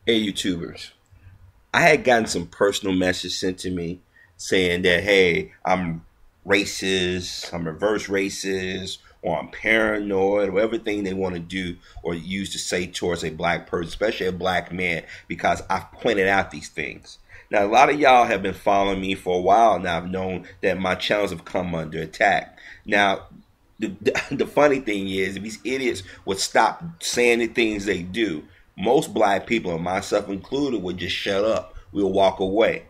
Hey, YouTubers. I had gotten some personal message sent to me saying that, hey, I'm racist, I'm reverse racist, or I'm paranoid, or everything they want to do or use to say towards a black person, especially a black man, because I've pointed out these things. Now, a lot of y'all have been following me for a while now. I've known that my channels have come under attack. Now, the funny thing is, if these idiots would stop saying the things they do, most black people, and myself included, would just shut up. We'll walk away.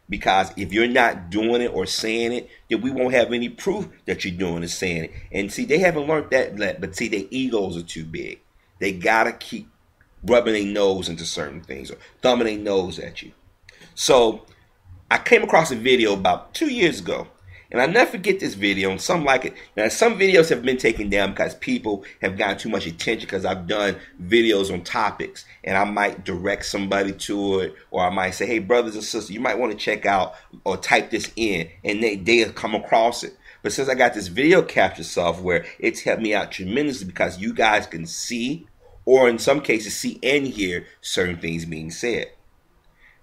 Because if you're not doing it or saying it, then we won't have any proof that you're doing and saying it. And see, they haven't learned that, but see, their egos are too big. They gotta keep rubbing their nose into certain things or thumbing their nose at you. So I came across a video about 2 years ago, and I never forget this video, and some like it. Now, some videos have been taken down because people have gotten too much attention because I've done videos on topics, and I might direct somebody to it, or I might say, hey, brothers and sisters, you might want to check out or type this in, and they'll come across it. But since I got this video capture software, it's helped me out tremendously because you guys can see, or in some cases see and hear certain things being said.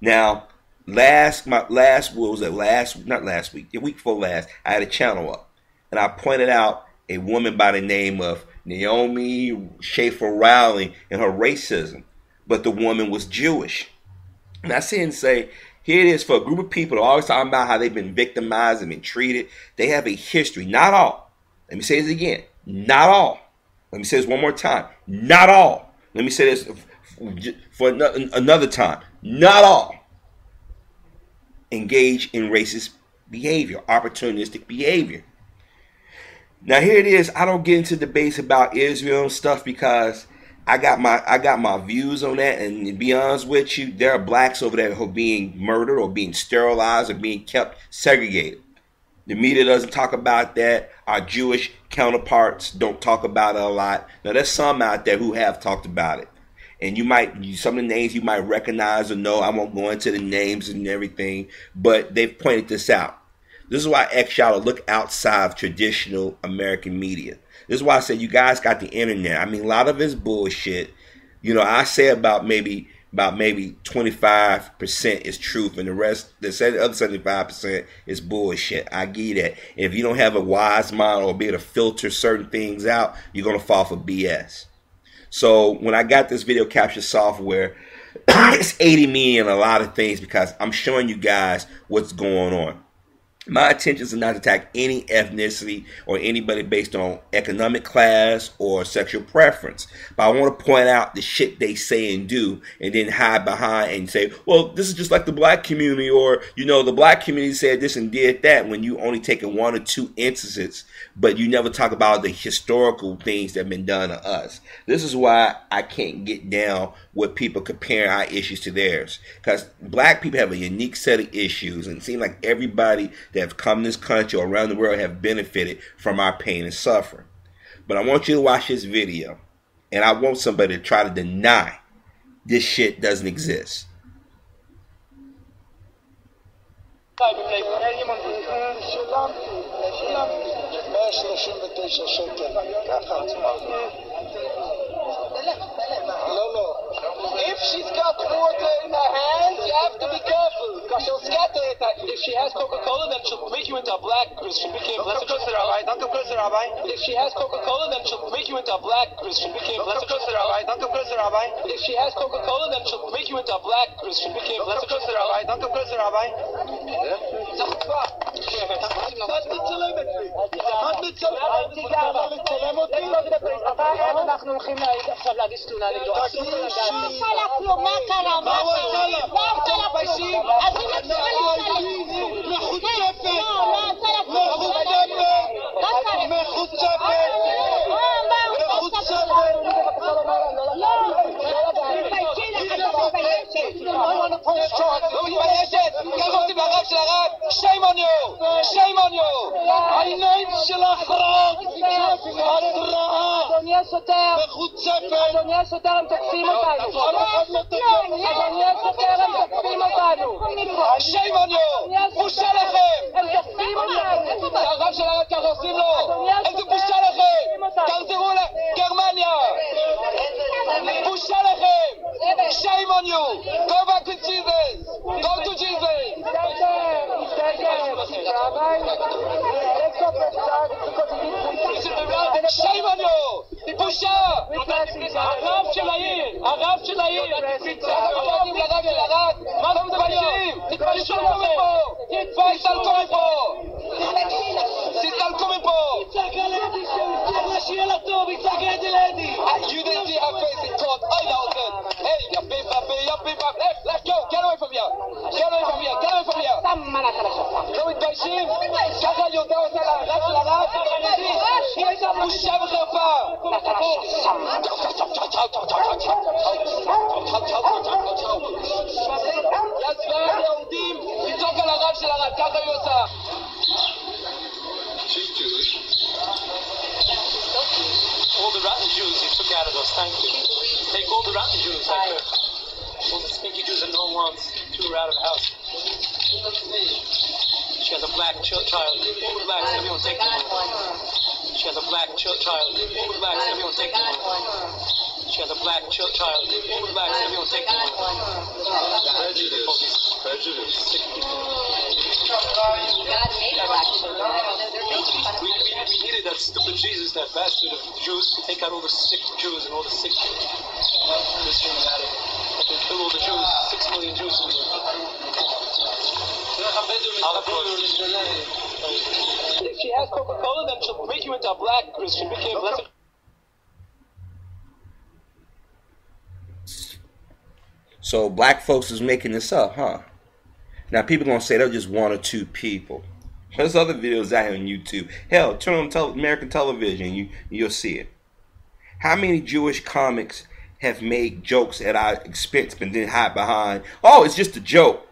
Now, not last week, the week before last, I had a channel up, and I pointed out a woman by the name of Naomi Schaefer Rowling and her racism, but the woman was Jewish. And I sit and say, here it is for a group of people that are always talking about how they've been victimized and been treated. They have a history. Not all. Let me say this again. Not all. Let me say this one more time. Not all. Let me say this for another time. Not all engage in racist behavior, opportunistic behavior. Now here it is. I don't get into debates about Israel and stuff because I got my views on that, and to be honest with you, there are blacks over there who are being murdered or being sterilized or being kept segregated. The media doesn't talk about that. Our Jewish counterparts don't talk about it a lot. Now there's some out there who have talked about it. And some of the names you might recognize or know. I won't go into the names and everything, but they've pointed this out. This is why I ask y'all to look outside of traditional American media. This is why I said you guys got the internet. I mean, a lot of it's bullshit. You know, I say about maybe 25% is truth, and the other 75% is bullshit. I give you that. If you don't have a wise mind or be able to filter certain things out, you're gonna fall for BS. So when I got this video capture software, it's aiding me in a lot of things because I'm showing you guys what's going on. My intentions are not to attack any ethnicity or anybody based on economic class or sexual preference. But I want to point out the shit they say and do and then hide behind and say, well, this is just like the black community, or, you know, the black community said this and did that, when you only taking one or two instances, but you never talk about the historical things that have been done to us. This is why I can't get down with people comparing our issues to theirs. Because black people have a unique set of issues, and it seems like everybody that have come to this country or around the world have benefited from our pain and suffering. But I want you to watch this video, and I want somebody to try to deny this shit doesn't exist. If she's got water in her hands, you have to be careful, because she'll scatter it. If she has Coca-Cola, then she'll make you into a black Christian. Be careful. If she has Coca-Cola, then she'll make you into a black Christian. Be careful. If she has Coca-Cola, then she'll make you into a black Christian. Be careful. אנחנו הולכים עכשיו להגיש תלונה נגדו. מה קרה? מה עושה לה כלום? אז היא Shame on you! Shame on you! העיניים שלך רעות! את רעה! אדוני השוטר! מחוצפת! אדוני השוטר, הם תוקפים אותנו! אדוני השוטר, הם תוקפים אותנו! Shame on you! בושה לכם! הם תוקפים אותנו! הרב של הרב ככה עושים לו! איזה בושה לכם! תחזרו לגרמניה! בושה לכם! Shame on you! you. Go back to Jesus. Go to Jesus. Shame on you. בושה. הרב של העיר. הרב של העיר. מה לא מתביישים? תתביישו מפה. תסתלקו מפה. תסתלקו מפה. You didn't see her face in court. I know it. Hey, you beep, hey, let's go. Get away from here. Get away from here. Get away from here. לא מתביישים? ככה יודע אותה לרב של הרב? בושה וחרפה. יצבן יהודים, לצעוק על הרב של הרב. ככה היא עושה. She's Jewish. All the rotten Jews you took out of us, thank you. Take all the rotten Jews, like her. All the stinky Jews that no one wants, threw her out of the house. She has a black child. All the blacks, everyone take them away. She has a black child. All the blacks, everyone take them away. She has a black child. All the blacks, everyone take them away. Prejudice. Sick people. God made black children. I don't know. They're making fun of them. We needed that stupid Jesus, that bastard of Jews, to take out all the sick Jews and all the sick Christians out of it. To kill all the Jews, 6 million Jews in here. If she has Coca-Cola, then she'll break you into a black Christian. Be careful. So black folks is making this up, huh? Now people gonna say they're just one or two people. There's other videos out here on YouTube. Hell, turn on American television, you'll see it. How many Jewish comics have made jokes at our expense but then hide behind, oh, it's just a joke?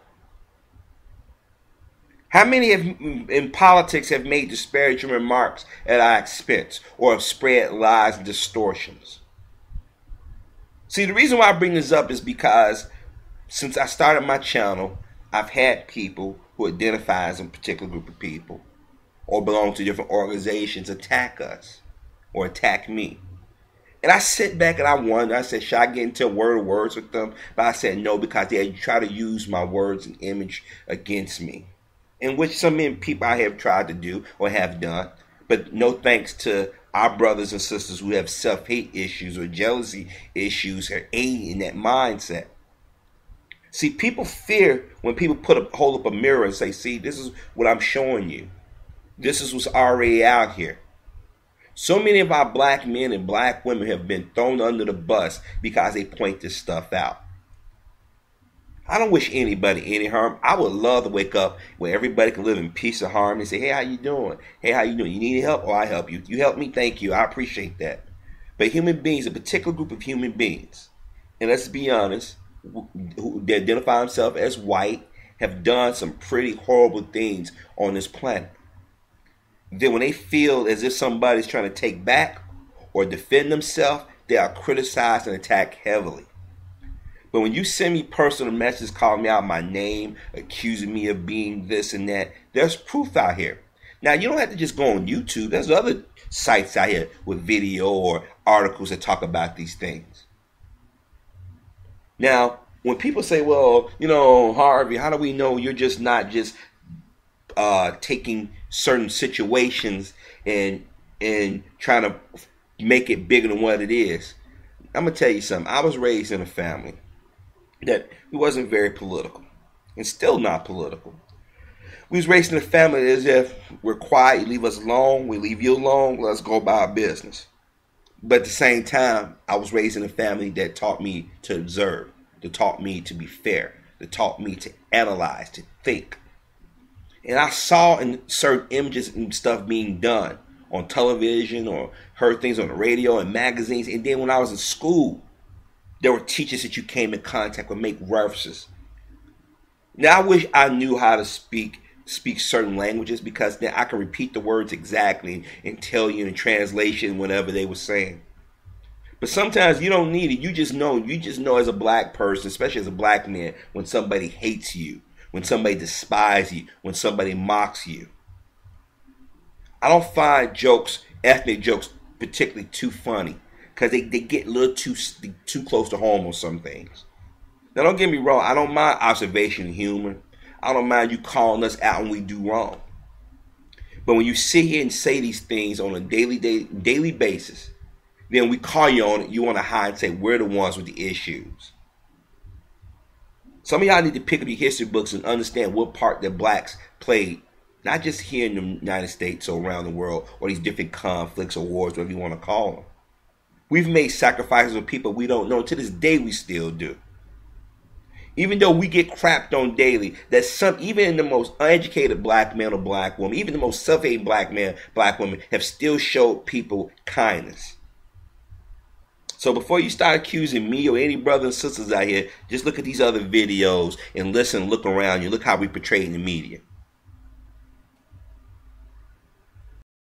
How many in politics have made disparaging remarks at our expense or have spread lies and distortions? See, the reason why I bring this up is because since I started my channel, I've had people who identify as a particular group of people or belong to different organizations attack us or attack me. And I sit back and I wonder, I said, should I get into a word of words with them? But I said no, because they try to use my words and image against me, in which some people I have tried to do or have done, but no thanks to our brothers and sisters who have self-hate issues or jealousy issues or aid in that mindset. See, people fear when people hold up a mirror and say, see, this is what I'm showing you. This is what's already out here. So many of our black men and black women have been thrown under the bus because they point this stuff out. I don't wish anybody any harm. I would love to wake up where everybody can live in peace and harmony and say, hey, how you doing? Hey, how you doing? You need help? Oh, I help you. You help me? Thank you. I appreciate that. But human beings, a particular group of human beings, and let's be honest, who identify themselves as white, have done some pretty horrible things on this planet. Then when they feel as if somebody's trying to take back or defend themselves, they are criticized and attacked heavily. But when you send me personal messages calling me out my name, accusing me of being this and that, there's proof out here. Now, you don't have to just go on YouTube. There's other sites out here with video or articles that talk about these things. Now, when people say, well, you know, Harvey, how do we know you're just not just taking certain situations and trying to make it bigger than what it is? I'm going to tell you something. I was raised in a family that we wasn't very political and still not political. We was raised in a family as if we're quiet, you leave us alone, we leave you alone, let's go about our business. But at the same time, I was raised in a family that taught me to observe, that taught me to be fair, that taught me to analyze, to think. And I saw in certain images and stuff being done on television or heard things on the radio and magazines. And then when I was in school, there were teachers that you came in contact with make references. Now I wish I knew how to speak certain languages, because then I can repeat the words exactly and tell you in translation whatever they were saying. But sometimes you don't need it. You just know as a black person, especially as a black man, when somebody hates you, when somebody despises you, when somebody mocks you. I don't find jokes, ethnic jokes, particularly too funny, because they get a little too close to home on some things. Now, don't get me wrong. I don't mind observation and humor. I don't mind you calling us out when we do wrong. But when you sit here and say these things on a daily basis, then we call you on it. You want to hide and say we're the ones with the issues. Some of y'all need to pick up your history books and understand what part that blacks played, not just here in the United States or around the world, or these different conflicts or wars, whatever you want to call them. We've made sacrifices with people we don't know. To this day, we still do. Even though we get crapped on daily, that even in the most uneducated black man or black woman, even the most self-hating black man, black woman, have still showed people kindness. So before you start accusing me or any brothers and sisters out here, just look at these other videos and listen, look around you, look how we portray in the media.